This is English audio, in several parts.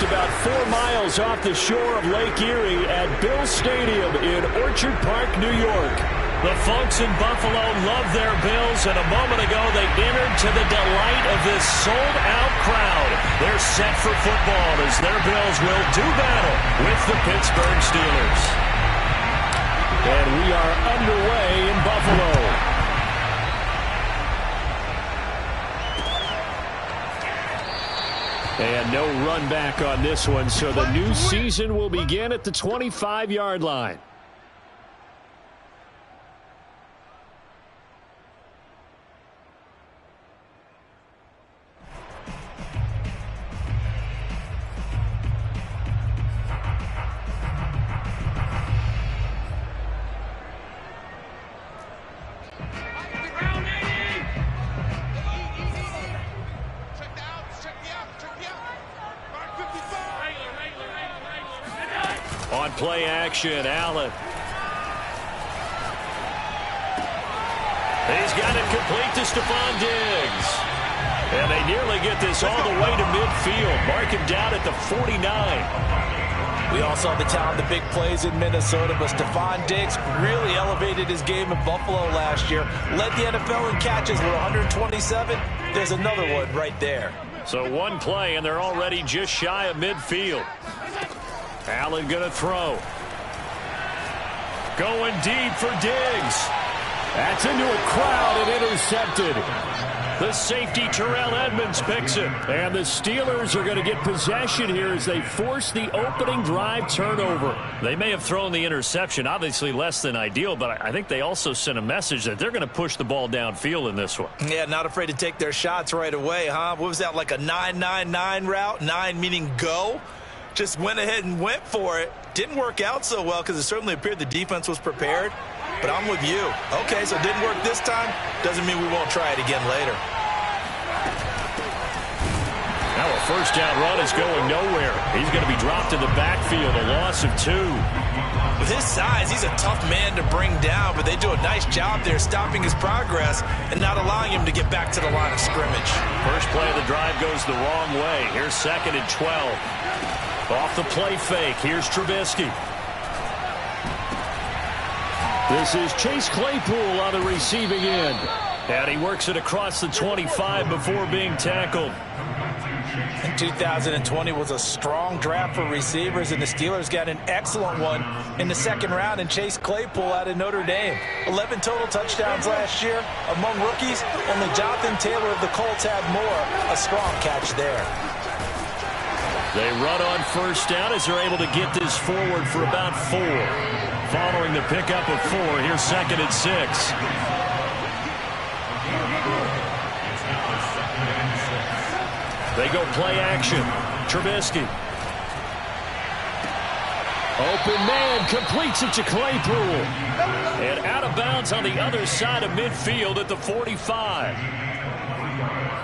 just about 4 miles off the shore of Lake Erie at Bill Stadium in Orchard Park, New York. The folks in Buffalo love their Bills, and a moment ago they entered to the delight of this sold-out crowd. They're set for football as their Bills will do battle with the Pittsburgh Steelers. And we are underway in Buffalo. And no run back on this one, so the new season will begin at the 25-yard line. On play action, Allen. He's got it complete to Stephon Diggs. And they nearly get this all the way to midfield. Mark him down at the 49. We all saw the talent, the big plays in Minnesota, but Stephon Diggs really elevated his game in Buffalo last year. Led the NFL in catches with 127. There's another one right there. So one play, and they're already just shy of midfield. Allen going to throw. Going deep for Diggs. That's into a crowd and intercepted. The safety Terrell Edmonds picks it. And the Steelers are going to get possession here as they force the opening drive turnover. They may have thrown the interception, obviously less than ideal, but I think they also sent a message that they're going to push the ball downfield in this one. Yeah, not afraid to take their shots right away, huh? What was that, like a 9-9-9 route? 9 meaning go? Just went ahead and went for it. Didn't work out so well because it certainly appeared the defense was prepared. But I'm with you. Okay, so it didn't work this time. Doesn't mean we won't try it again later. Now a first down run is going nowhere. He's going to be dropped in the backfield, a loss of 2. With his size, he's a tough man to bring down, but they do a nice job there stopping his progress and not allowing him to get back to the line of scrimmage. First play of the drive goes the wrong way. Here's 2nd and 12. Off the play fake, here's Trubisky. This is Chase Claypool on the receiving end. And he works it across the 25 before being tackled. 2020 was a strong draft for receivers, and the Steelers got an excellent one in the 2nd round, and Chase Claypool out of Notre Dame. 11 total touchdowns last year. Among rookies, only Jonathan Taylor of the Colts had more. A strong catch there. They run on first down as they're able to get this forward for about 4. Following the pickup of 4, here's 2nd and 6. They go play action. Trubisky. Open man completes it to Claypool. And out of bounds on the other side of midfield at the 45.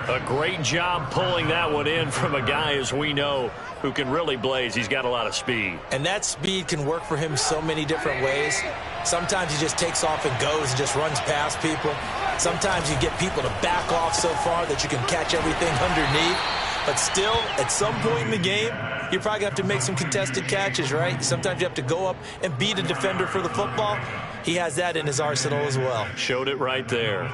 A great job pulling that one in from a guy, as we know, who can really blaze. He's got a lot of speed. And that speed can work for him so many different ways. Sometimes he just takes off and goes and just runs past people. Sometimes you get people to back off so far that you can catch everything underneath. But still, at some point in the game, you're probably going to have to make some contested catches, right? Sometimes you have to go up and beat a defender for the football. He has that in his arsenal as well. Showed it right there.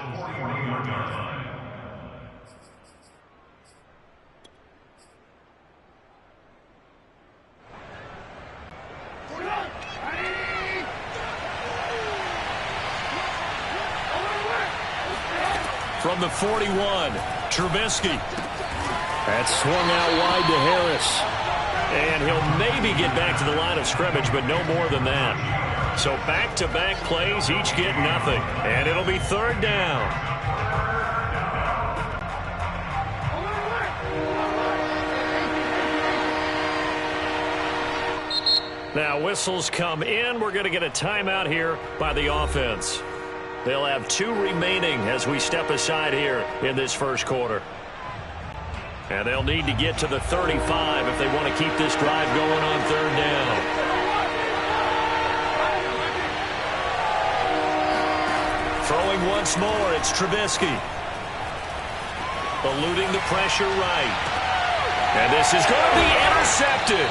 From the 41, Trubisky. That's swung out wide to Harris. And he'll maybe get back to the line of scrimmage, but no more than that. So back-to-back plays, each get nothing. And it'll be 3rd down. Now whistles come in. We're going to get a timeout here by the offense. They'll have 2 remaining as we step aside here in this first quarter. And they'll need to get to the 35 if they want to keep this drive going on 3rd down. Throwing once more, it's Trubisky. Eluding the pressure right. And this is going to be intercepted.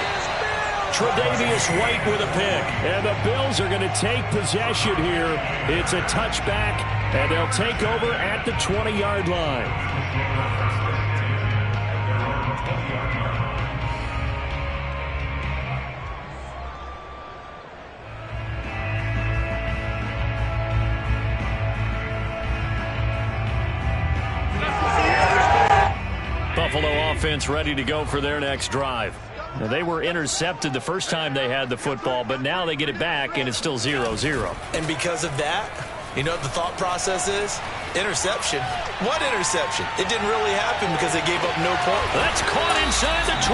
Tre'Davious White with a pick. And the Bills are going to take possession here. It's a touchback, and they'll take over at the 20-yard line. Buffalo offense ready to go for their next drive. Now, they were intercepted the first time they had the football, but now they get it back, and it's still 0-0. And because of that, you know what the thought process is? Interception. What interception? It didn't really happen because they gave up no point. That's caught inside the 20.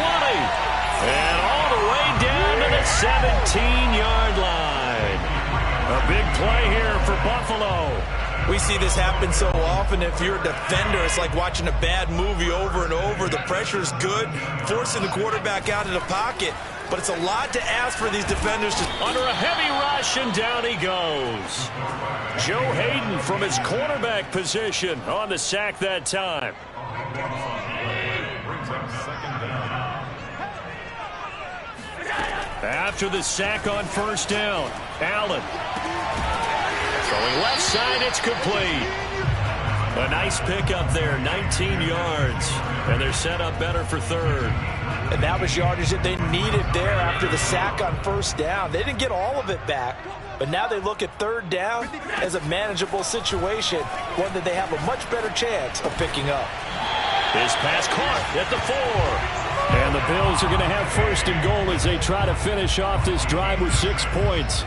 And all the way down to the 17-yard line. A big play here for Buffalo. We see this happen so often. If you're a defender, it's like watching a bad movie over and over. The pressure's good, forcing the quarterback out of the pocket. But it's a lot to ask for these defenders to... Under a heavy rush, and down he goes. Joe Hayden from his cornerback position on the sack that time. After the sack on first down, Allen. Throwing left side, it's complete. A nice pickup there, 19 yards. And they're set up better for third. And that was yardage that they needed there after the sack on first down. They didn't get all of it back, but now they look at third down as a manageable situation, one that they have a much better chance of picking up. His pass caught at the 4. And the Bills are going to have first and goal as they try to finish off this drive with 6 points.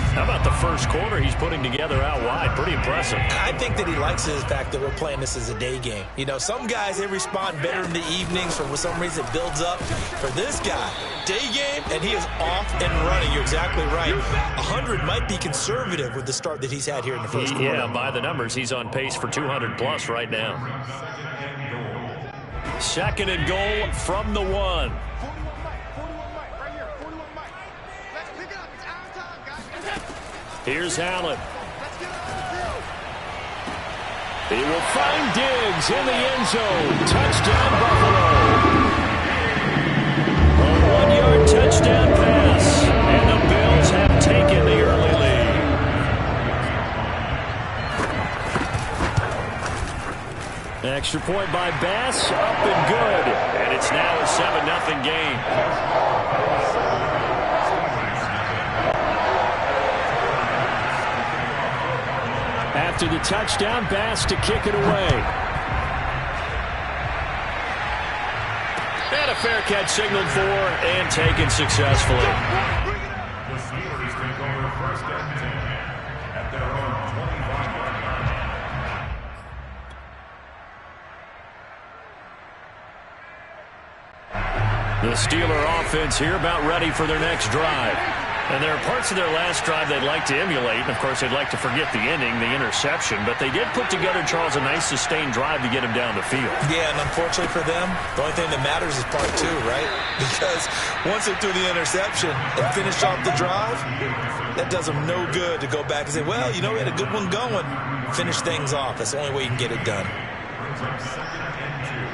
How about the first quarter he's putting together out wide? Pretty impressive. I think that he likes the fact that we're playing this as a day game. You know, some guys, they respond better in the evenings. For some reason, it builds up. For this guy, day game, and he is off and running. You're exactly right. 100 might be conservative with the start that he's had here in the first quarter. Yeah, by the numbers, he's on pace for 200-plus right now. Second and goal from the 1. Here's Allen. He will find Diggs in the end zone. Touchdown, Buffalo. A 1-yard touchdown pass. And the Bills have taken the early lead. Extra point by Bass. Up and good. And it's now a 7-0 game. After the touchdown, Bass to kick it away. And a fair catch signaled for and taken successfully. The Steelers take over first and 10 at their own 25-yard line. The Steeler offense here about ready for their next drive. And there are parts of their last drive they'd like to emulate. And, of course, they'd like to forget the ending, the interception. But they did put together, Charles, a nice sustained drive to get him down the field. Yeah, and unfortunately for them, the only thing that matters is part 2, right? Because once they threw the interception and finished off the drive, that does them no good to go back and say, well, you know, we had a good one going. Finish things off. That's the only way you can get it done. Brings up second and 2.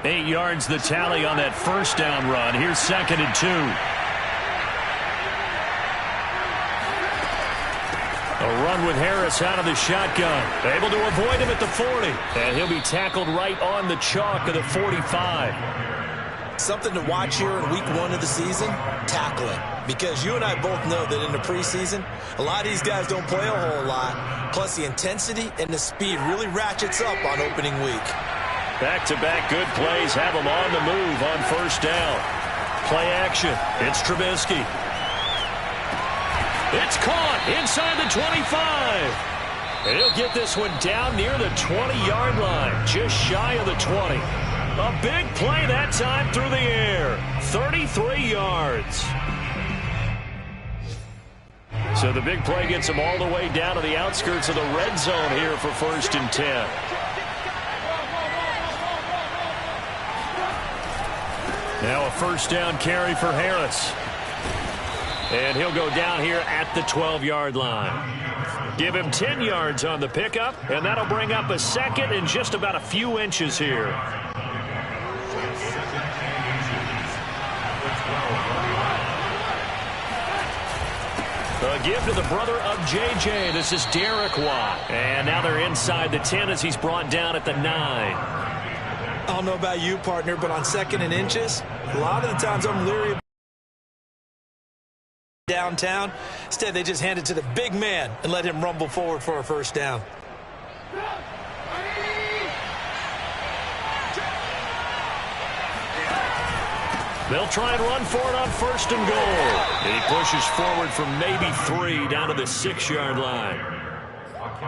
8 yards the tally on that first down run. Here's second and 2. A run with Harris out of the shotgun. Able to avoid him at the 40. And he'll be tackled right on the chalk of the 45. Something to watch here in week 1 of the season, tackling. Because you and I both know that in the preseason, a lot of these guys don't play a whole lot. Plus the intensity and the speed really ratchets up on opening week. Back-to-back good plays have him on the move on first down. Play action. It's Trubisky. It's caught inside the 25. And he'll get this one down near the 20-yard line, just shy of the 20. A big play that time through the air. 33 yards. So the big play gets him all the way down to the outskirts of the red zone here for first and 10. Now a first down carry for Harris. And he'll go down here at the 12-yard line. Give him 10 yards on the pickup, and that'll bring up a second and just about a few inches here. A give to the brother of J.J. This is Derek Watt. And now they're inside the 10 as he's brought down at the 9. I don't know about you, partner, but on second and inches, a lot of the times I'm leery downtown. Instead, they just hand it to the big man and let him rumble forward for a first down. They'll try and run for it on first and goal. And he pushes forward from maybe 3 down to the 6-yard line.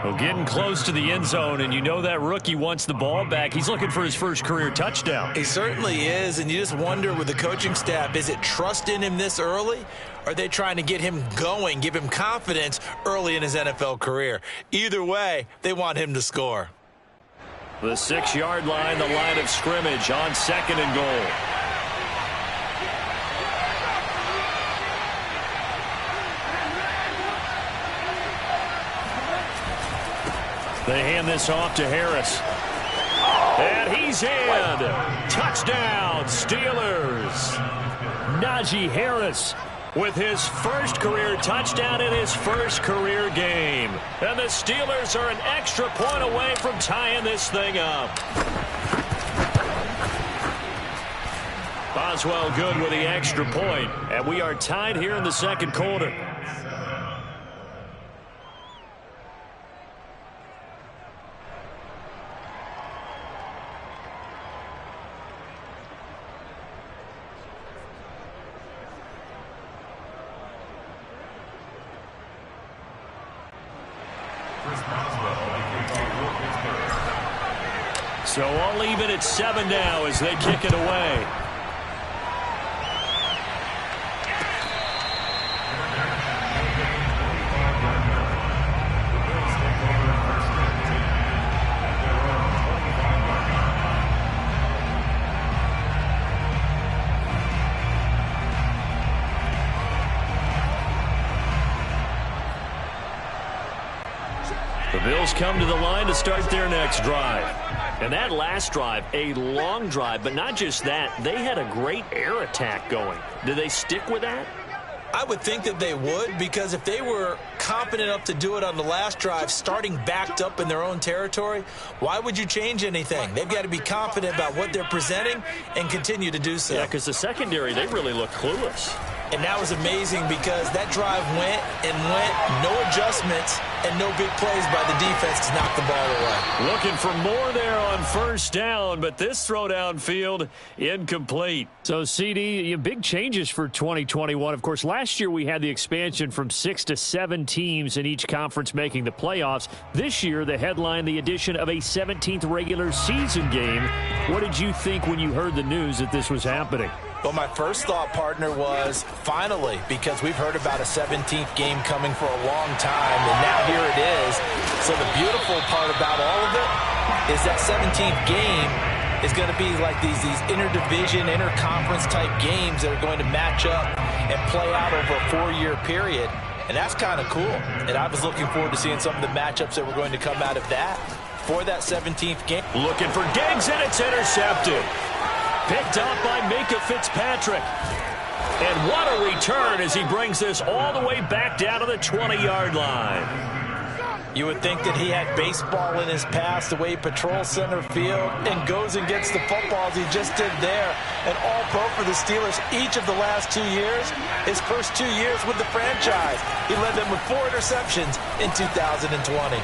Well, getting close to the end zone, and you know that rookie wants the ball back. He's looking for his first career touchdown. He certainly is, and you just wonder with the coaching staff, is it trust in him this early? Or are they trying to get him going, give him confidence early in his NFL career? Either way, they want him to score. The 6-yard line, the line of scrimmage on second and goal. They hand this off to Harris. And he's in. Touchdown, Steelers. Najee Harris with his first career touchdown in his first career game. And the Steelers are an extra point away from tying this thing up. Boswell good with the extra point. And we are tied here in the second quarter. So I'll leave it at 7 now as they kick it away. The Bills come to the line to start their next drive. And that last drive, a long drive, but not just that, they had a great air attack going. Do they stick with that? I would think that they would, because if they were confident enough to do it on the last drive, starting backed up in their own territory, why would you change anything? They've got to be confident about what they're presenting and continue to do so. Yeah, because the secondary, they really look clueless. And that was amazing because that drive went and went, no adjustments, and no big plays by the defense to knock the ball away. Looking for more there on first down, but this throw downfield incomplete. So, CD, big changes for 2021. Of course, last year we had the expansion from 6 to 7 teams in each conference making the playoffs. This year, the headline, the addition of a 17th regular season game. What did you think when you heard the news that this was happening? Well, my first thought, partner, was finally, because we've heard about a 17th game coming for a long time, and now here it is. So the beautiful part about all of it is that 17th game is going to be like these interdivision, interconference type games that are going to match up and play out over a 4-year period. And that's kind of cool. And I was looking forward to seeing some of the matchups that were going to come out of that for that 17th game. Looking for Diggs, and it's intercepted. Picked up by Minkah Fitzpatrick. And what a return as he brings this all the way back down to the 20-yard line. You would think that he had baseball in his past, the way he patrols center field and goes and gets the football as he just did there. And all pro for the Steelers each of the last 2 years. His first 2 years with the franchise, he led them with 4 interceptions in 2020.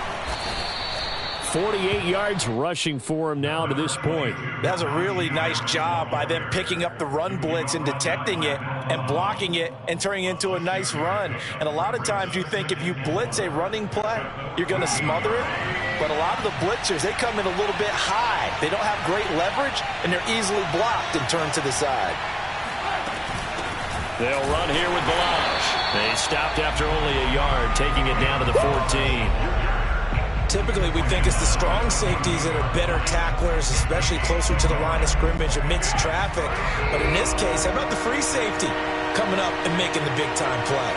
48 yards rushing for him now to this point. That was a really nice job by them picking up the run blitz and detecting it and blocking it and turning it into a nice run. And a lot of times you think if you blitz a running play, you're going to smother it. But a lot of the blitzers, they come in a little bit high. They don't have great leverage, and they're easily blocked and turned to the side. They'll run here with Balazs. They stopped after only a yard, taking it down to the 14. Typically, we think it's the strong safeties that are better tacklers, especially closer to the line of scrimmage amidst traffic. But in this case, how about the free safety? coming up and making the big-time play.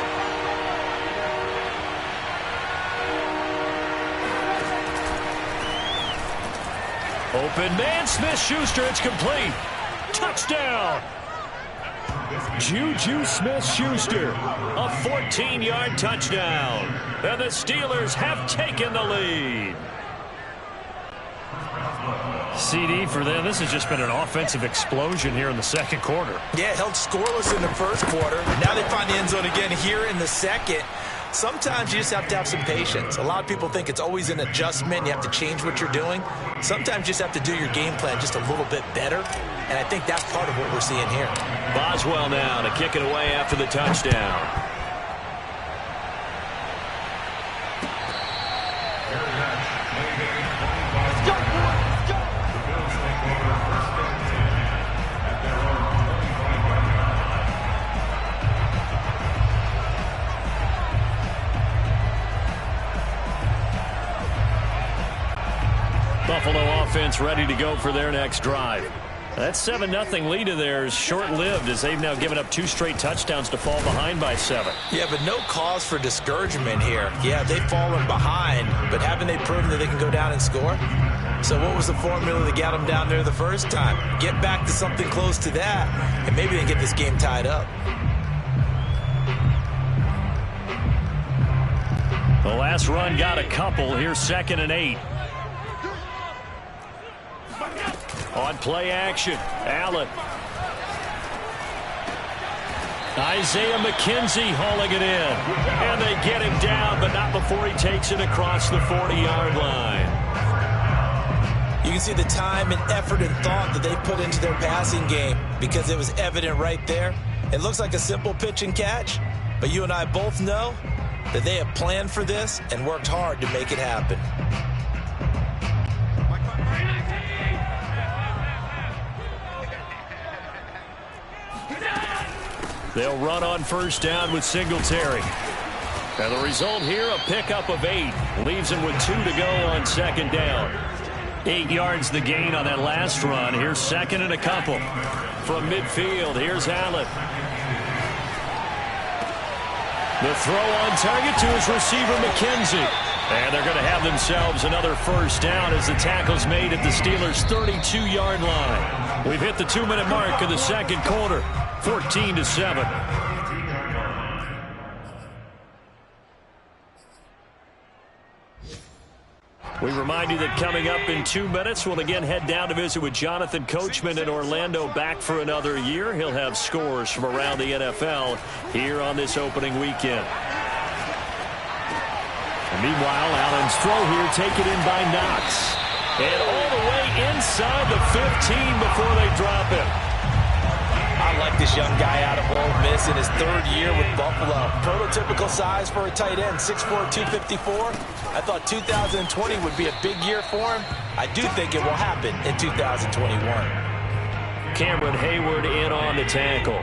Open man, Smith-Schuster, it's complete. Touchdown. Juju Smith-Schuster, a 14-yard touchdown. And the Steelers have taken the lead. CD for them. This has just been an offensive explosion here in the second quarter. Yeah, held scoreless in the first quarter. Now they find the end zone again here in the second. Sometimes you just have to have some patience. A lot of people think it's always an adjustment. You have to change what you're doing. Sometimes you just have to do your game plan just a little bit better. And I think that's part of what we're seeing here. Boswell now to kick it away after the touchdown. Buffalo offense ready to go for their next drive. That 7-0 lead of theirs short-lived as they've now given up 2 straight touchdowns to fall behind by 7. Yeah, but no cause for discouragement here. Yeah, they've fallen behind, but haven't they proven that they can go down and score? So what was the formula that got them down there the first time? Get back to something close to that, and maybe they can get this game tied up. The last run got a couple. Here's 2nd and 8. On play action, Allen. Isaiah McKenzie hauling it in. And they get him down, but not before he takes it across the 40-yard line. You can see the time and effort and thought that they put into their passing game because it was evident right there. It looks like a simple pitch and catch, but you and I both know that they have planned for this and worked hard to make it happen. They'll run on first down with Singletary. And the result here, a pickup of 8. Leaves him with 2 to go on 2nd down. 8 yards the gain on that last run. Here's 2nd and a couple. From midfield, here's Allen. The throw on target to his receiver, McKenzie. And they're going to have themselves another first down as the tackle's made at the Steelers' 32-yard line. We've hit the 2-minute mark of the second quarter. 14-7. We remind you that coming up in 2 minutes, we'll again head down to visit with Jonathan Coachman in Orlando, back for another year. He'll have scores from around the NFL here on this opening weekend. And meanwhile, Allen's throw here taken in by Knox. And all the way inside the 15 before they drop him. I like this young guy out of Ole Miss in his 3rd year with Buffalo. Prototypical size for a tight end, 6'4", 254. I thought 2020 would be a big year for him. I do think it will happen in 2021. Cameron Hayward in on the tackle.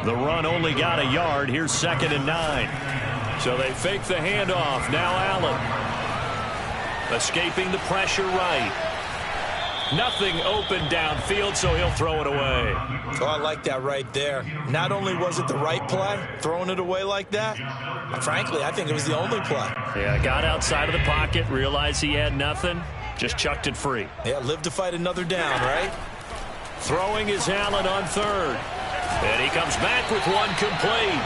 The run only got a yard. Here's 2nd and 9. So they fake the handoff. Now Allen. Escaping the pressure right. Nothing open downfield, so he'll throw it away. Oh, I like that right there. Not only was it the right play, throwing it away like that, frankly, I think it was the only play. Yeah, got outside of the pocket, realized he had nothing, just chucked it free. Yeah, live to fight another down, right? Throwing is Allen on 3rd. And he comes back with one complete.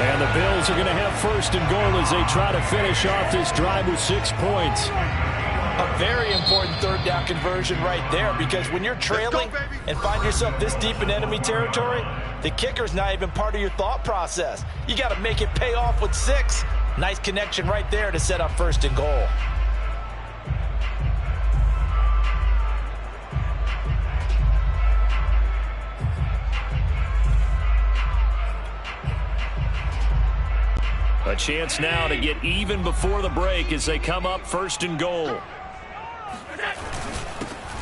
And the Bills are going to have 1st and goal as they try to finish off this drive with 6 points. A very important 3rd down conversion right there, because when you're trailing and find yourself this deep in enemy territory, the kicker's not even part of your thought process. You got to make it pay off with 6. Nice connection right there to set up 1st and goal. A chance now to get even before the break as they come up 1st and goal.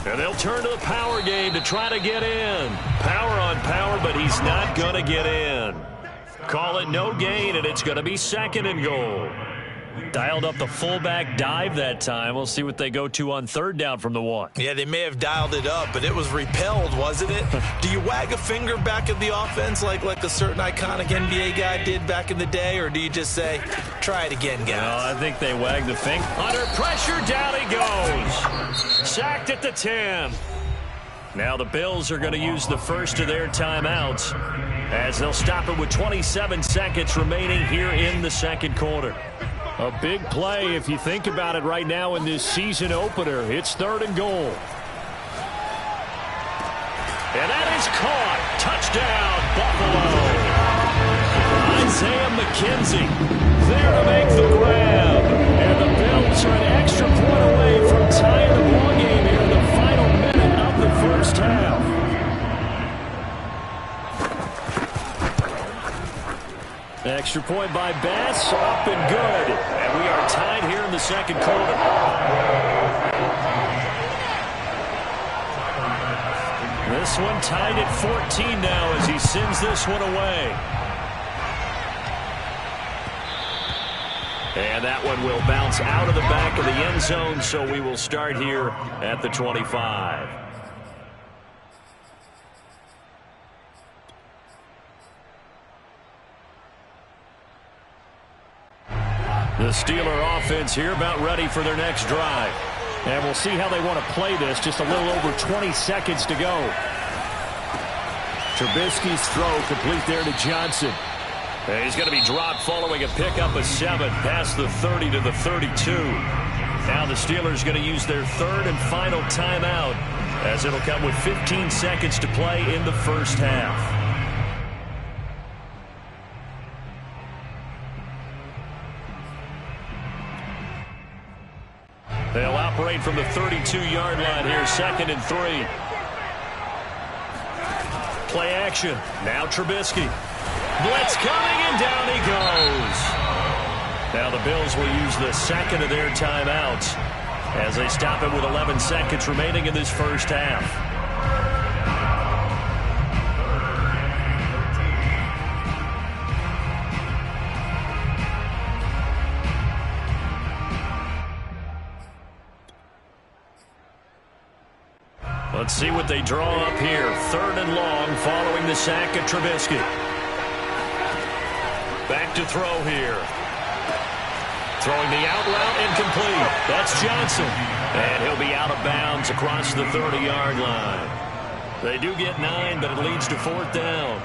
And they'll turn to the power game to try to get in. Power on power, but he's not going to get in. Call it no gain, and it's going to be 2nd and goal. Dialed up the fullback dive that time. We'll see what they go to on third down from the 1. Yeah, they may have dialed it up, but it was repelled, wasn't it? Do you wag a finger back at the offense like a certain iconic NBA guy did back in the day, or do you just say, try it again, guys? No, I think they wag the finger. Under pressure, down he goes. Sacked at the 10. Now the Bills are going to use the first of their timeouts as they'll stop it with 27 seconds remaining here in the second quarter. A big play if you think about it right now in this season opener. It's 3rd and goal. And that is caught. Touchdown, Buffalo. Isaiah McKenzie there to make the grab. And the Bills are an extra point away from tying the ball game here in the final minute of the first half. Extra point by Bass, up and good. And we are tied here in the second quarter. This one tied at 14 now as he sends this one away. And that one will bounce out of the back of the end zone, so we will start here at the 25. The Steeler offense here about ready for their next drive. And we'll see how they want to play this. Just a little over 20 seconds to go. Trubisky's throw complete there to Johnson. And he's going to be dropped following a pickup of 7 past the 30 to the 32. Now the Steelers going to use their 3rd and final timeout as it'll come with 15 seconds to play in the first half. They'll operate from the 32-yard line here, 2nd and 3. Play action. Now Trubisky. Blitz coming, and down he goes. Now the Bills will use the 2nd of their timeouts as they stop it with 11 seconds remaining in this first half. Let's see what they draw up here. 3rd and long following the sack of Trubisky. Back to throw here. Throwing the out route incomplete. That's Johnson. And he'll be out of bounds across the 30-yard line. They do get 9, but it leads to 4th down.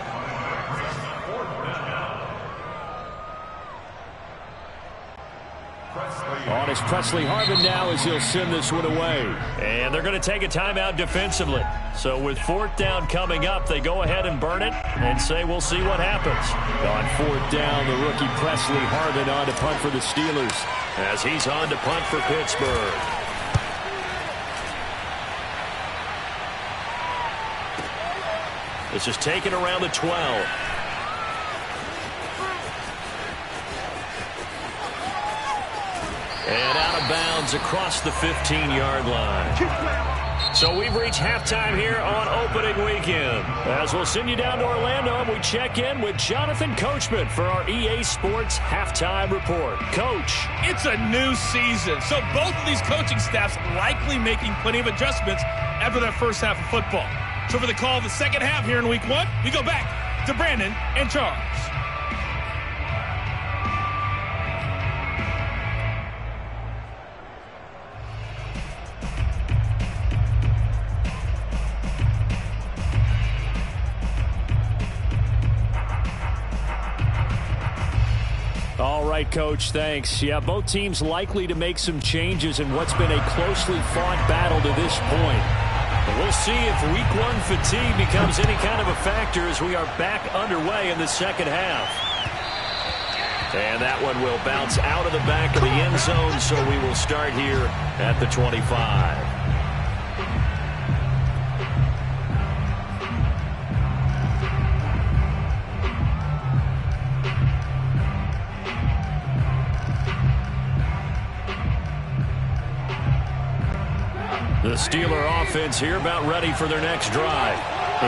On is Presley Harvin now as he'll send this one away. And they're going to take a timeout defensively. So with 4th down coming up, they go ahead and burn it and say we'll see what happens. On 4th down, the rookie Presley Harvin on to punt for the Steelers as he's on to punt for Pittsburgh. This is taken around the 12. And out of bounds across the 15-yard line. So we've reached halftime here on opening weekend. As we'll send you down to Orlando, and we check in with Jonathan Coachman for our EA Sports Halftime Report. Coach. It's a new season, so both of these coaching staffs likely making plenty of adjustments after their first half of football. So for the call of the second half here in Week 1, we go back to Brandon and Charles. All right, Coach, thanks. Yeah, both teams likely to make some changes in what's been a closely fought battle to this point. But we'll see if Week 1 fatigue becomes any kind of a factor as we are back underway in the second half. And that one will bounce out of the back of the end zone, so we will start here at the 25. The Steeler offense here about ready for their next drive.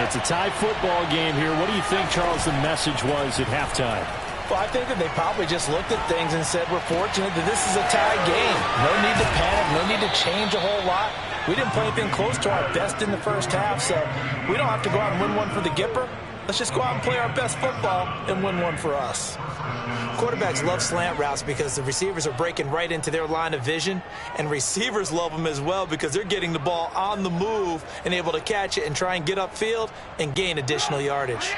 It's a tie football game here. What do you think, Charles, the message was at halftime? Well, I think that they probably just looked at things and said, we're fortunate that this is a tie game. No need to panic, no need to change a whole lot. We didn't play anything close to our best in the first half, so we don't have to go out and win one for the Gipper. Let's just go out and play our best football and win one for us. Quarterbacks love slant routes because the receivers are breaking right into their line of vision, and receivers love them as well because they're getting the ball on the move and able to catch it and try and get upfield and gain additional yardage.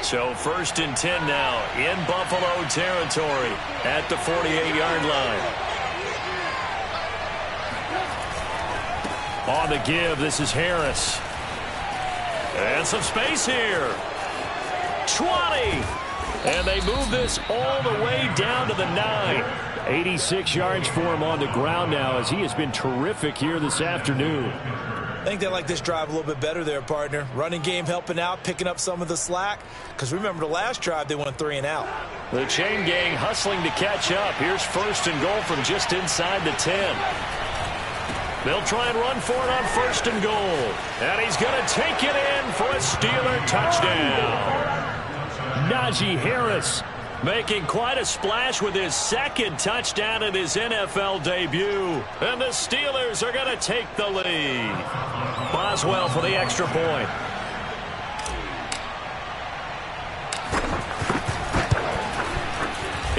So 1st and 10 now in Buffalo territory at the 48-yard line. On the give, this is Harris. And some space here. 20. And they move this all the way down to the 9. 86 yards for him on the ground now as he has been terrific here this afternoon. I think they like this drive a little bit better there, partner. Running game helping out, picking up some of the slack. Because remember the last drive, they went 3 and out. The chain gang hustling to catch up. Here's 1st and goal from just inside the 10. They'll try and run for it on 1st and goal. And he's going to take it in for a Steeler touchdown. Najee Harris making quite a splash with his 2nd touchdown in his NFL debut. And the Steelers are going to take the lead. Boswell for the extra point.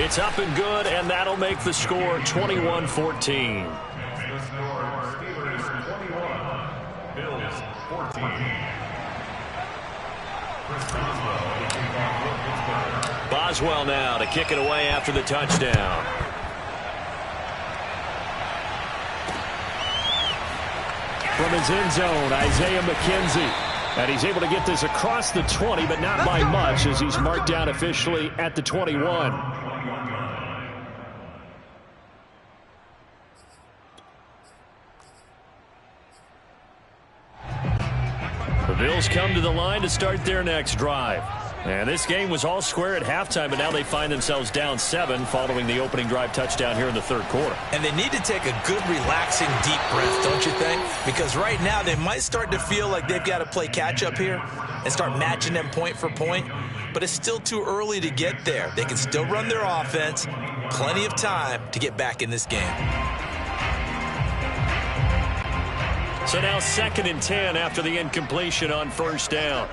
It's up and good, and that'll make the score 21-14. Boswell now to kick it away after the touchdown. From his end zone, Isaiah McKenzie. And he's able to get this across the 20, but not by much as he's marked down officially at the 21. The Bills come to the line to start their next drive. And this game was all square at halftime, but now they find themselves down 7 following the opening drive touchdown here in the 3rd quarter. And they need to take a good, relaxing, deep breath, don't you think? Because right now they might start to feel like they've got to play catch-up here and start matching them point for point. But it's still too early to get there. They can still run their offense. Plenty of time to get back in this game. So now 2nd and 10 after the incompletion on 1st down.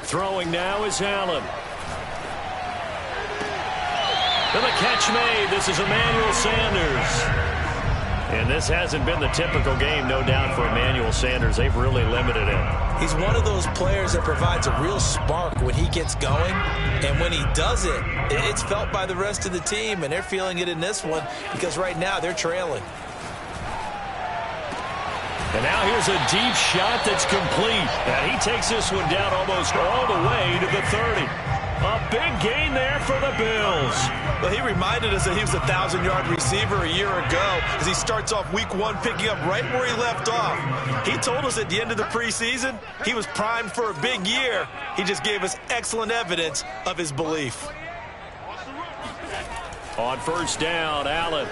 Throwing now is Allen. And the catch made. This is Emmanuel Sanders. And this hasn't been the typical game, no doubt, for Emmanuel Sanders. They've really limited him. He's one of those players that provides a real spark when he gets going. And when he does it, it's felt by the rest of the team. And they're feeling it in this one because right now they're trailing. And now here's a deep shot that's complete. And he takes this one down almost all the way to the 30. A big gain there for the Bills. Well, he reminded us that he was a 1,000-yard receiver a year ago as he starts off week 1 picking up right where he left off. He told us at the end of the preseason he was primed for a big year. He just gave us excellent evidence of his belief. On 1st down, Allen.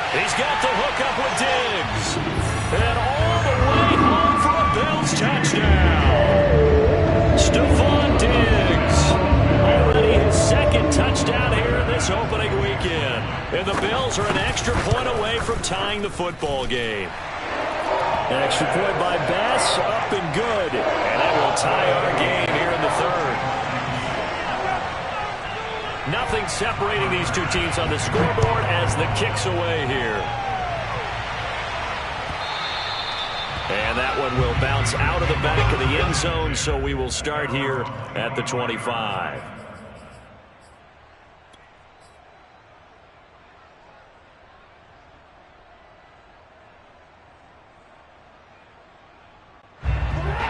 He's got the hook up with Diggs. And all the way home for a Bills touchdown. Stephon Diggs. Already his 2nd touchdown here in this opening weekend. And the Bills are an extra point away from tying the football game. An extra point by Bass, up and good. And that will tie our game here in the 3rd. Nothing separating these two teams on the scoreboard as the kick's away here. And that one will bounce out of the back of the end zone, so we will start here at the 25.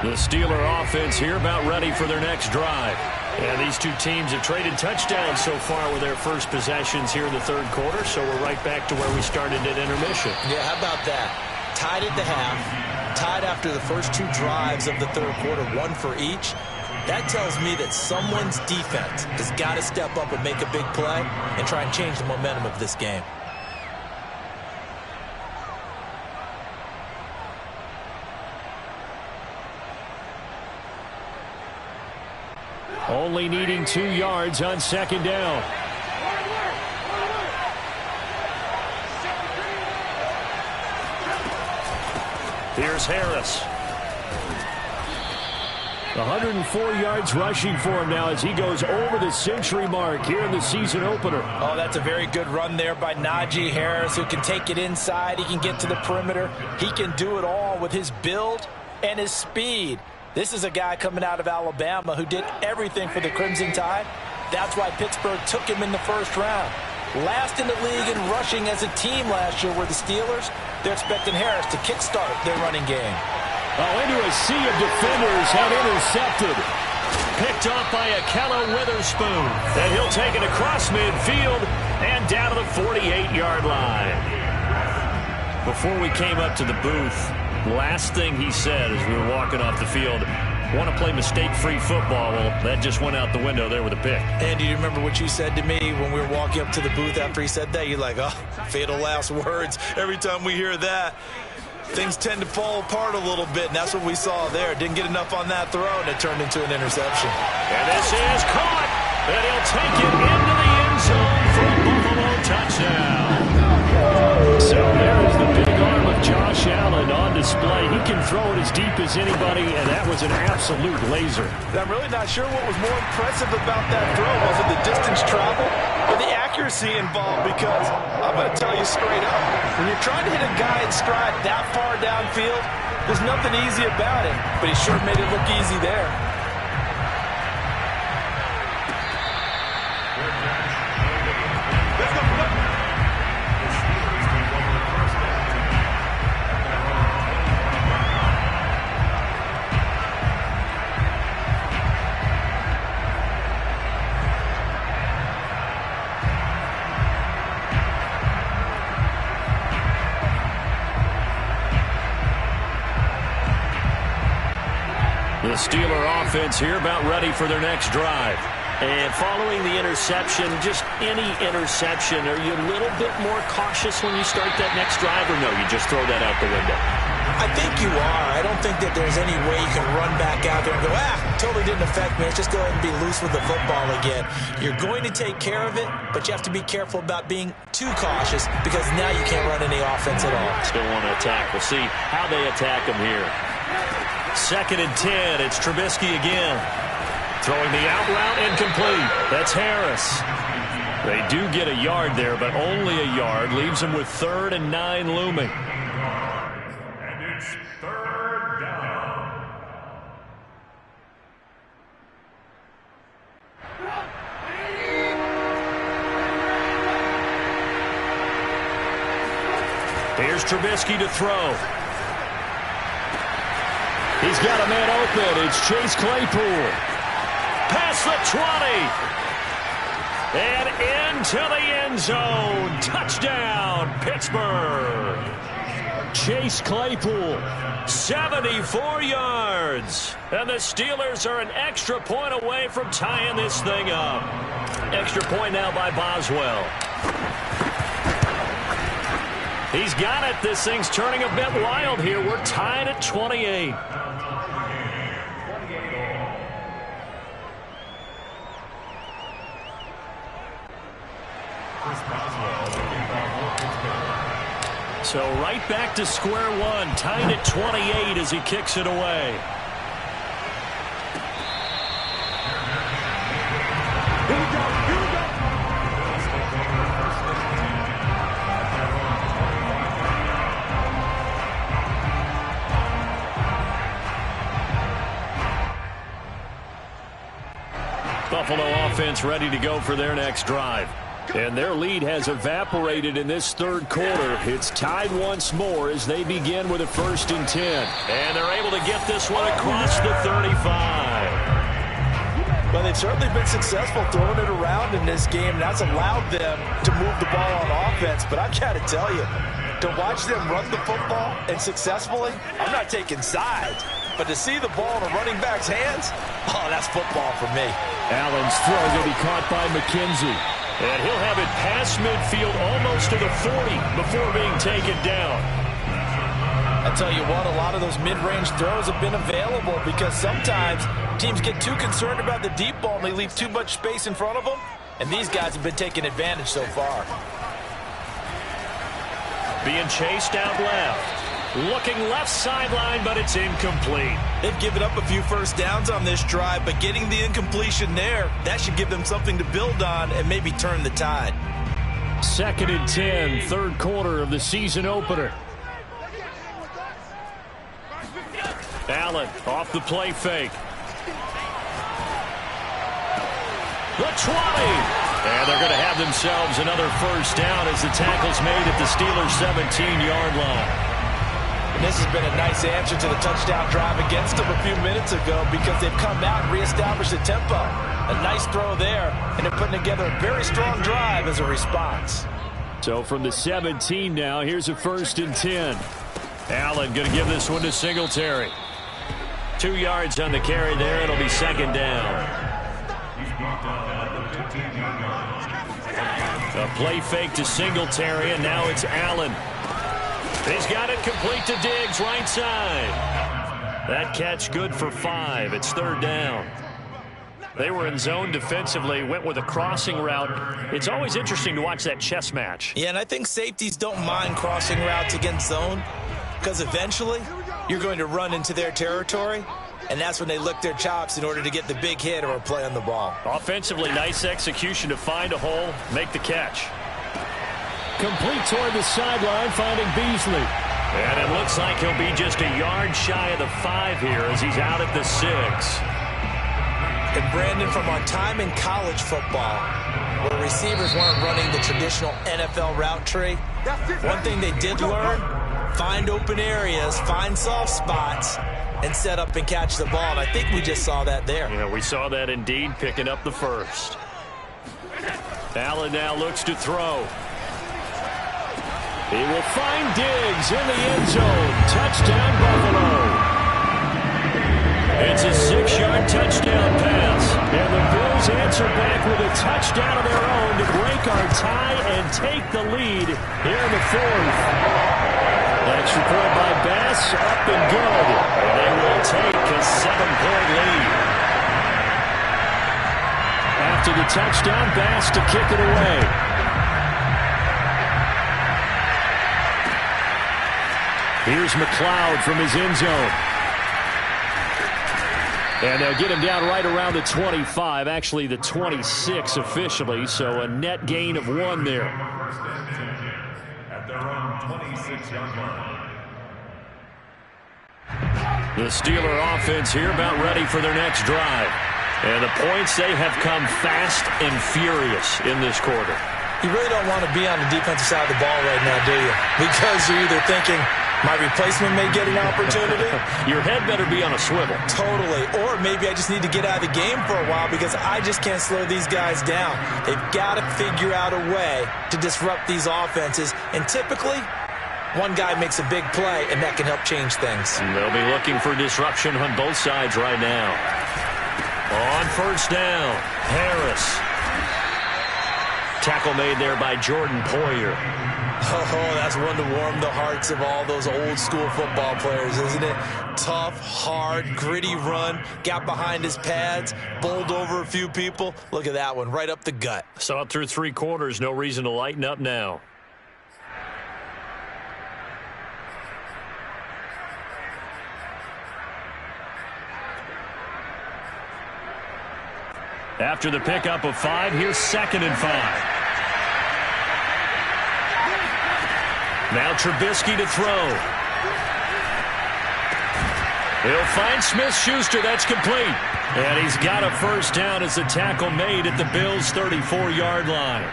The Steeler offense here about ready for their next drive. And these two teams have traded touchdowns so far with their first possessions here in the 3rd quarter, so we're right back to where we started at intermission. Yeah, how about that? Tied at the half, tied after the first 2 drives of the 3rd quarter, 1 for each. That tells me that someone's defense has got to step up and make a big play and try and change the momentum of this game. Only needing 2 yards on second down. Here's Harris. 104 yards rushing for him now as he goes over the century mark here in the season opener. Oh, that's a very good run there by Najee Harris, who can take it inside. He can get to the perimeter. He can do it all with his build and his speed. This is a guy coming out of Alabama who did everything for the Crimson Tide. That's why Pittsburgh took him in the first round. Last in the league in rushing as a team last year were the Steelers. They're expecting Harris to kickstart their running game. Oh, into a sea of defenders and intercepted. Picked off by Akello Witherspoon. And he'll take it across midfield and down to the 48-yard line. Before we came up to the booth, last thing he said as we were walking off the field, want to play mistake-free football. Well, that just went out the window there with a pick. And do you remember what you said to me when we were walking up to the booth after he said that? You're like, oh, fatal last words. Every time we hear that, things tend to fall apart a little bit, and that's what we saw there. Didn't get enough on that throw, and it turned into an interception. And this is caught, and he'll take it into the end zone for a Buffalo touchdown. So there is the big arm of Josh Allen on display. He can throw it as deep as anybody, and that was an absolute laser. I'm really not sure what was more impressive about that throw. Was it the distance travel or the accuracy involved? Because I'm going to tell you straight up, when you're trying to hit a guy in stride that far downfield, there's nothing easy about it, but he sure made it look easy there. The Steeler offense here about ready for their next drive. And following the interception, just any interception, are you a little bit more cautious when you start that next drive, or no, you just throw that out the window? I think you are. I don't think that there's any way you can run back out there and go, totally didn't affect me. Let's just go ahead and be loose with the football again. You're going to take care of it, but you have to be careful about being too cautious because now you can't run any offense at all. Still want to attack. We'll see how they attack him here. 2nd and 10. It's Trubisky again. Throwing the out route incomplete. That's Harris. They do get a yard there, but only a yard. Leaves them with 3rd and 9 looming. And it's 3rd down. Here's Trubisky to throw. He's got a man open. It's Chase Claypool. Past the 20. And into the end zone. Touchdown, Pittsburgh. Chase Claypool, 74 yards. And the Steelers are an extra point away from tying this thing up. Extra point now by Boswell. He's got it. This thing's turning a bit wild here. We're tied at 28. So right back to square one, tied at 28 as he kicks it away. Buffalo offense ready to go for their next drive. And their lead has evaporated in this 3rd quarter. It's tied once more as they begin with a 1st and 10. And they're able to get this one across the 35. Well, they've certainly been successful throwing it around in this game, and that's allowed them to move the ball on offense. But I've got to tell you, to watch them run the football and successfully, I'm not taking sides. But to see the ball in a running back's hands, oh, that's football for me. Allen's throw will be caught by McKenzie. And he'll have it past midfield almost to the 40 before being taken down. I tell you what, a lot of those mid-range throws have been available because sometimes teams get too concerned about the deep ball and they leave too much space in front of them, and these guys have been taking advantage so far. Being chased out left. Looking left sideline, but it's incomplete. They've given up a few first downs on this drive, but getting the incompletion there, that should give them something to build on and maybe turn the tide. 2nd and 10, third quarter of the season opener. Allen off the play fake. The 20. And they're going to have themselves another first down as the tackle's made at the Steelers' 17-yard line. And this has been a nice answer to the touchdown drive against them a few minutes ago because they've come out and reestablished the tempo. A nice throw there, and they're putting together a very strong drive as a response. So from the 17 now, here's a 1st and 10. Allen going to give this one to Singletary. 2 yards on the carry there. It'll be 2nd down. A play fake to Singletary, and now it's Allen. He's got it complete to Diggs, right side. That catch good for 5. It's 3rd down. They were in zone defensively, went with a crossing route. It's always interesting to watch that chess match. Yeah, and I think safeties don't mind crossing routes against zone because eventually you're going to run into their territory, and that's when they lick their chops in order to get the big hit or a play on the ball. Offensively, nice execution to find a hole, make the catch. Complete toward the sideline, finding Beasley. And it looks like he'll be just a yard shy of the 5 here as he's out at the 6. And Brandon, from our time in college football, where receivers weren't running the traditional NFL route tree, one thing they did learn, find open areas, find soft spots, and set up and catch the ball. And I think we just saw that there. Yeah, we saw that indeed, picking up the 1st. Allen now looks to throw. He will find Diggs in the end zone. Touchdown, Buffalo. It's a 6-yard touchdown pass. And the Bills answer back with a touchdown of their own to break our tie and take the lead here in the 4th. Extra point by Bass, up and good. And they will take a 7-point lead. After the touchdown, Bass to kick it away. Here's McLeod from his end zone. And they'll get him down right around the 25, actually the 26 officially, so a net gain of 1 there. At their own 26-yard line. The Steeler offense here about ready for their next drive. And the points, they have come fast and furious in this quarter. You really don't want to be on the defensive side of the ball right now, do you? Because you're either thinking, my replacement may get an opportunity. Your head better be on a swivel. Totally. Or maybe I just need to get out of the game for a while because I just can't slow these guys down. They've got to figure out a way to disrupt these offenses. And typically, one guy makes a big play, and that can help change things. And they'll be looking for disruption on both sides right now. On 1st down, Harris. Tackle made there by Jordan Poyer. Oh, that's one to warm the hearts of all those old-school football players, isn't it? Tough, hard, gritty run, got behind his pads, bowled over a few people. Look at that one, right up the gut. Saw it through 3 quarters, no reason to lighten up now. After the pickup of 5, here's 2nd and 5. Now Trubisky to throw. He'll find Smith-Schuster. That's complete. And he's got a first down as the tackle made at the Bills' 34-yard line.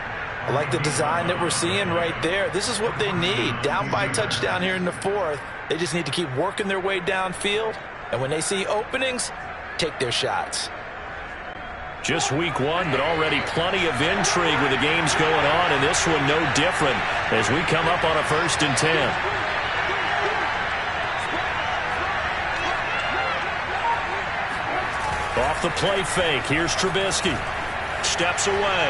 I like the design that we're seeing right there. This is what they need. Down by touchdown here in the 4th. They just need to keep working their way downfield. And when they see openings, take their shots. Just week 1, but already plenty of intrigue with the games going on, and this one no different as we come up on a 1st and 10. Off the play fake, here's Trubisky. Steps away.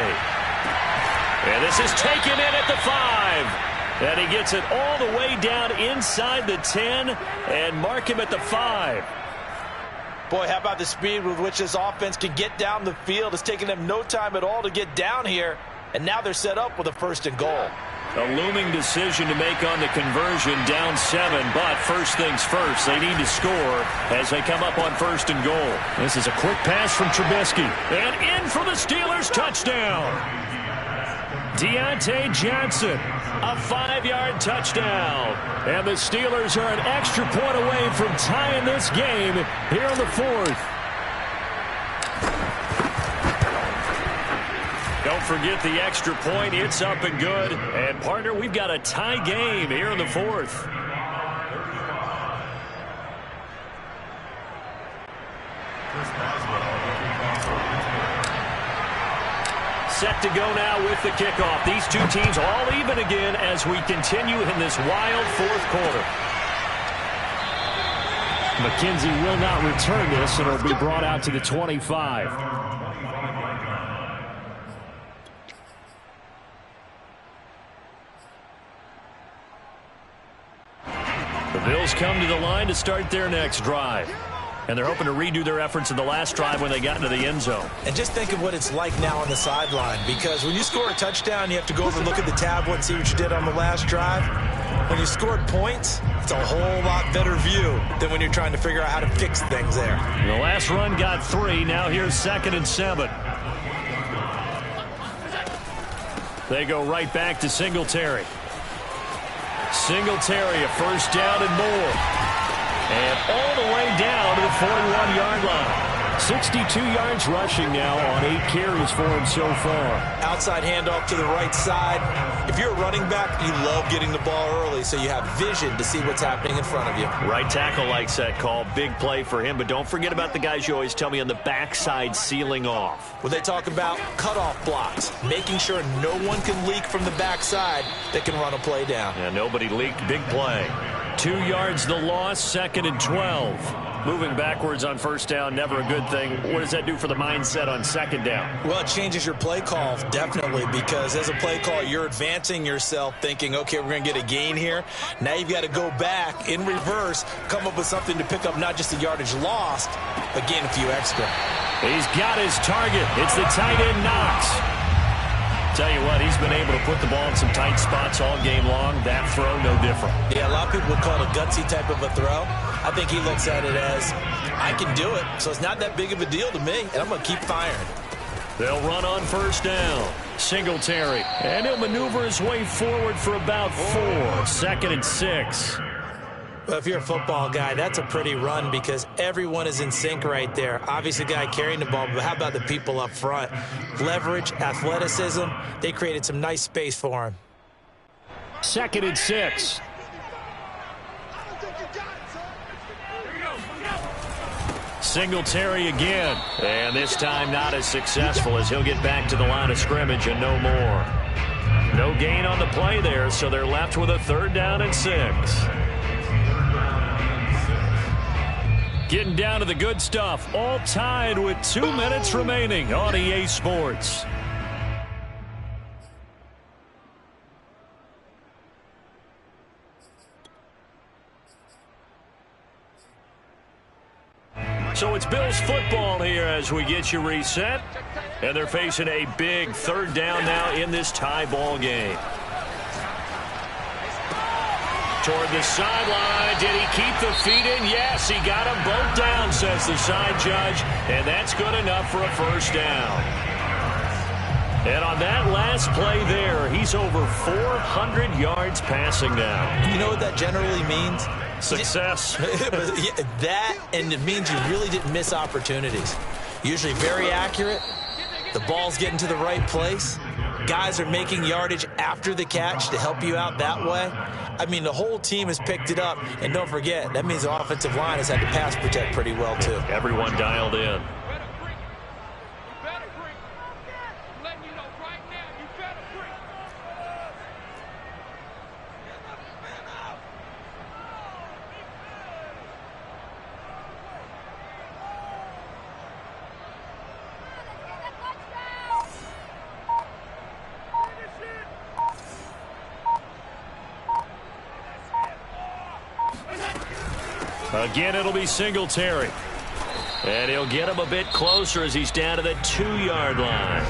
And this is taken in at the 5. And he gets it all the way down inside the 10 and mark him at the 5. Boy, how about the speed with which this offense can get down the field? It's taking them no time at all to get down here. And now they're set up with a 1st and goal. A looming decision to make on the conversion, down 7. But first things first, they need to score as they come up on 1st and goal. This is a quick pass from Trubisky. And in for the Steelers, touchdown. Deontay Johnson, a 5-yard touchdown. And the Steelers are an extra point away from tying this game here in the 4th. Don't forget the extra point. It's up and good. And, partner, we've got a tie game here in the 4th. Set to go now with the kickoff. These two teams all even again as we continue in this wild 4th quarter. McKenzie will not return this, and it'll be brought out to the 25. The Bills come to the line to start their next drive. And they're hoping to redo their efforts in the last drive when they got into the end zone. And just think of what it's like now on the sideline, because when you score a touchdown, you have to go over and look at the tablet and see what you did on the last drive. When you scored points, it's a whole lot better view than when you're trying to figure out how to fix things there. The last run got 3. Now here's 2nd and 7. They go right back to Singletary. Singletary, a 1st down and more. And all the way down to the 41-yard line. 62 yards rushing now on 8 carries for him so far. Outside handoff to the right side. If you're a running back, you love getting the ball early so you have vision to see what's happening in front of you. Right tackle likes that call. Big play for him. But don't forget about the guys you always tell me on the backside sealing off. Well, they talk about cutoff blocks, making sure no one can leak from the backside that can run a play down. Yeah, nobody leaked. Big play. 2 yards the loss, 2nd and 12. Moving backwards on 1st down, never a good thing. What does that do for the mindset on 2nd down? Well, it changes your play call, definitely, because as a play call, you're advancing yourself thinking, okay, we're going to get a gain here. Now you've got to go back in reverse, come up with something to pick up not just the yardage lost, but gain a few extra. He's got his target. It's the tight end Knox. Tell you what, he's been able to put the ball in some tight spots all game long. That throw, no different. Yeah, a lot of people would call it a gutsy type of a throw. I think he looks at it as, I can do it, so it's not that big of a deal to me, and I'm going to keep firing. They'll run on 1st down. Singletary, and he'll maneuver his way forward for about 4. 2nd and 6. Well, if you're a football guy, that's a pretty run because everyone is in sync right there. Obviously, the guy carrying the ball, but how about the people up front? Leverage, athleticism, they created some nice space for him. 2nd and 6. Singletary again. And this time not as successful as he'll get back to the line of scrimmage and no more. No gain on the play there, so they're left with a 3rd down and 6. Getting down to the good stuff, all tied with 2 minutes remaining on EA Sports. So it's Bills football here as we get you reset. And they're facing a big 3rd down now in this tie ball game. Toward the sideline. Did he keep the feet in? Yes, he got them both down, says the side judge. And that's good enough for a 1st down. And on that last play there, he's over 400 yards passing now. You know what that generally means? Success. That, and it means you really didn't miss opportunities. Usually very accurate. The ball's getting to the right place. Guys are making yardage after the catch to help you out that way. I mean, the whole team has picked it up. And don't forget, that means the offensive line has had to pass protect pretty well, too. Everyone dialed in. Again, it'll be Singletary. And he'll get him a bit closer as he's down to the 2-yard line.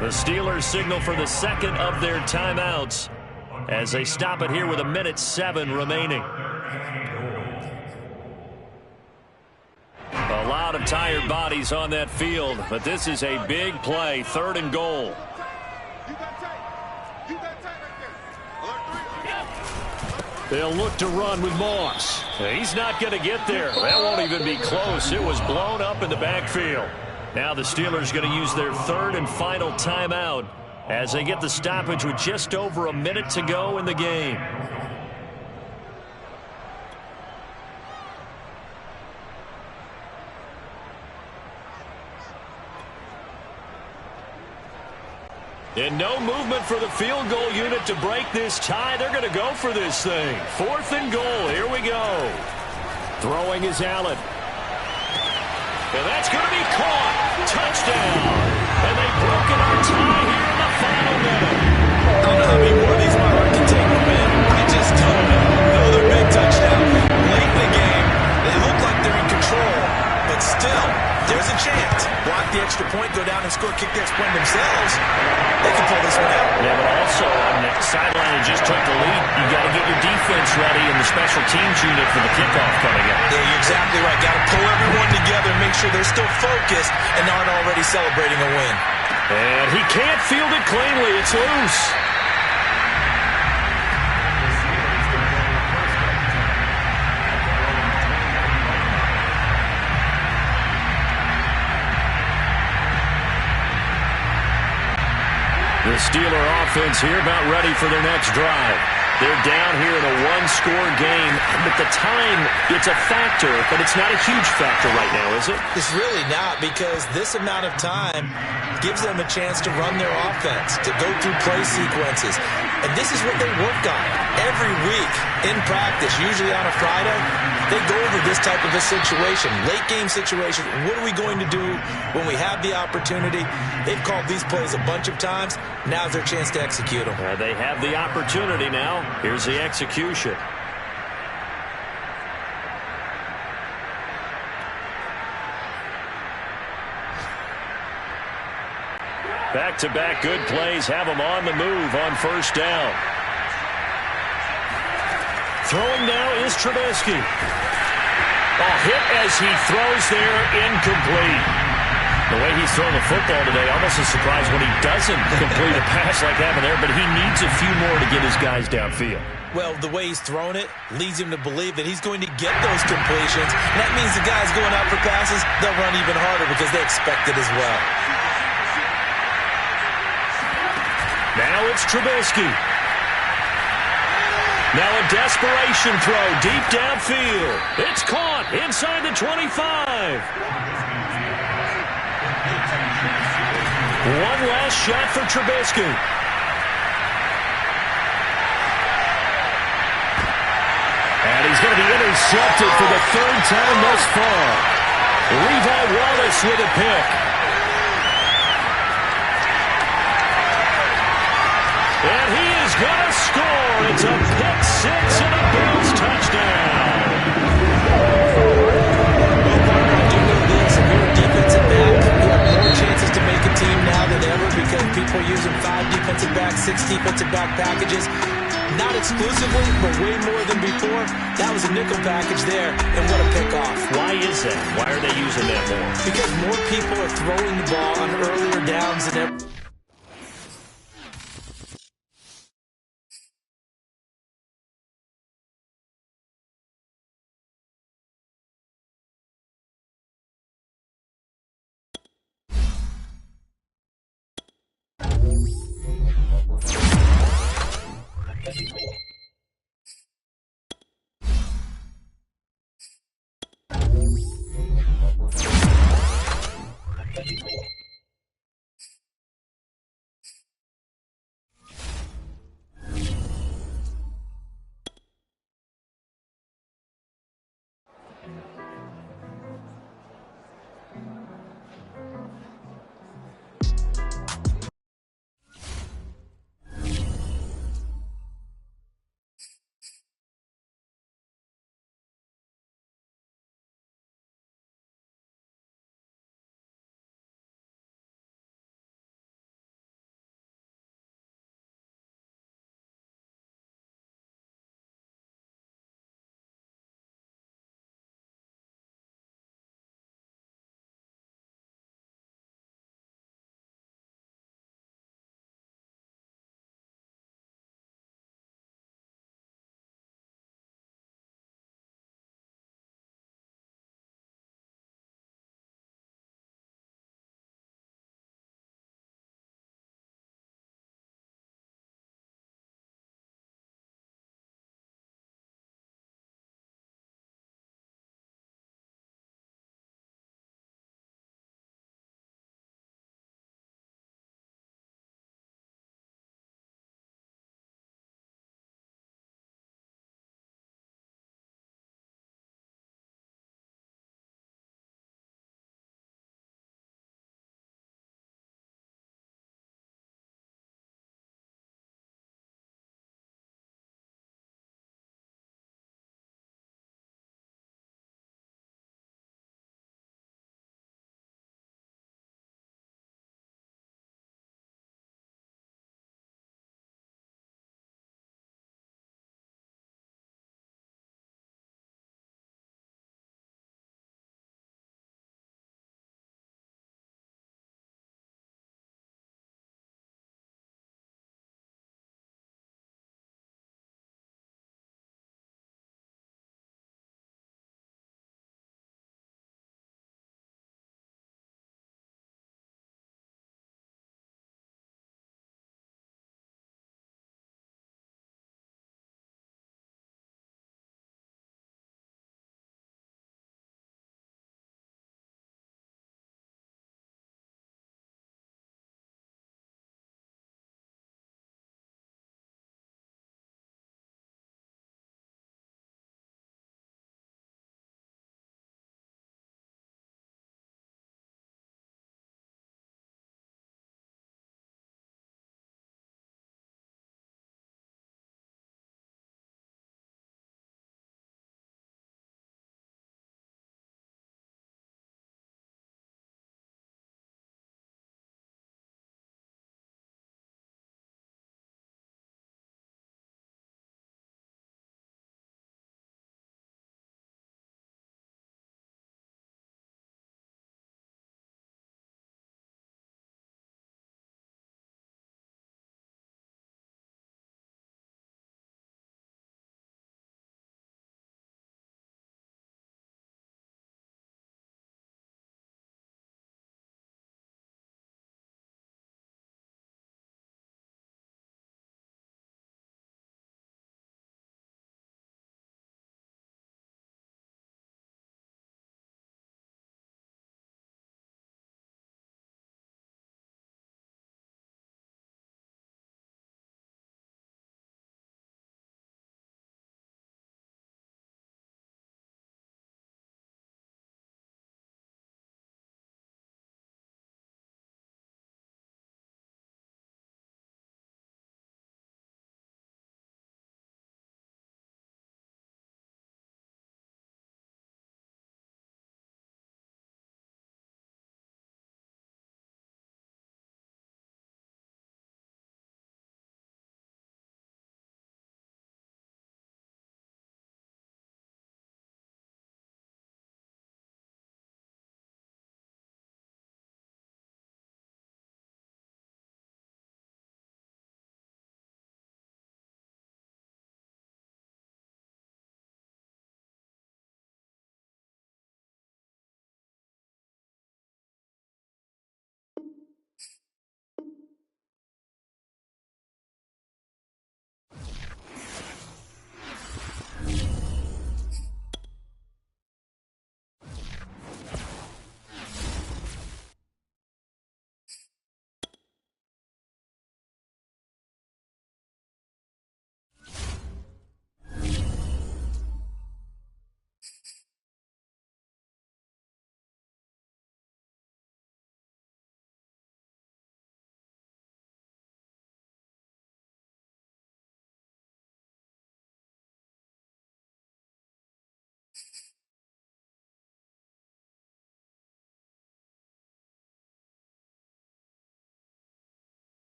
The Steelers signal for the second of their timeouts as they stop it here with 1:07 remaining. A lot of tired bodies on that field, but this is a big play, 3rd and goal. They'll look to run with Moss. He's not going to get there. That won't even be close. It was blown up in the backfield. Now the Steelers going to use their 3rd and final timeout as they get the stoppage with just over a minute to go in the game. And no movement for the field goal unit to break this tie. They're going to go for this thing. 4th and goal. Here we go. Throwing is Allen. And that's going to be caught. Touchdown. And they've broken our tie here in the final minute. I don't know how many more of these my heart can take, man. I just don't know. Another big touchdown. Late in the game, they look like they're in control, but still, there's a chance. Block the extra point, go down and score, kick the extra point themselves. They can pull this one out. Yeah, but also on the sideline and just took the lead, you got to get your defense ready and the special teams unit for the kickoff coming up. Yeah, you're exactly right. Got to pull everyone together, make sure they're still focused and aren't already celebrating a win. And he can't field it cleanly. It's loose. The Steeler offense here about ready for their next drive. They're down here in a one-score game. But the time, it's a factor, but it's not a huge factor right now, is it? It's really not, because this amount of time gives them a chance to run their offense, to go through play sequences. And this is what they work on every week in practice, usually on a Friday. They go over this type of a situation, late game situation. What are we going to do when we have the opportunity? They've called these plays a bunch of times. Now's their chance to execute them. They have the opportunity now. Here's the execution. Back-to-back good plays have them on the move on 1st down. Throwing now is Trubisky. Hit as he throws there, incomplete. The way he's throwing the football today, almost a surprise when he doesn't complete a pass like that there, but he needs a few more to get his guys downfield. Well, the way he's thrown it leads him to believe that he's going to get those completions. And that means the guys going out for passes, they'll run even harder because they expect it as well. Now it's Trubisky. Now a desperation throw deep downfield. It's caught inside the 25. One last shot for Trubisky. And he's going to be intercepted for the 3rd time thus far. Levi Wallace with a pick. And he is going to score. It's a pick six and a Bills touchdown. Well, Parker, I do know this. If you're a defensive back, you have more chances to make a team now than ever because people are using 5 defensive backs, 6 defensive back packages. Not exclusively, but way more than before. That was a nickel package there, and what a pickoff. Why is that? Why are they using that more? Because more people are throwing the ball on earlier downs than ever.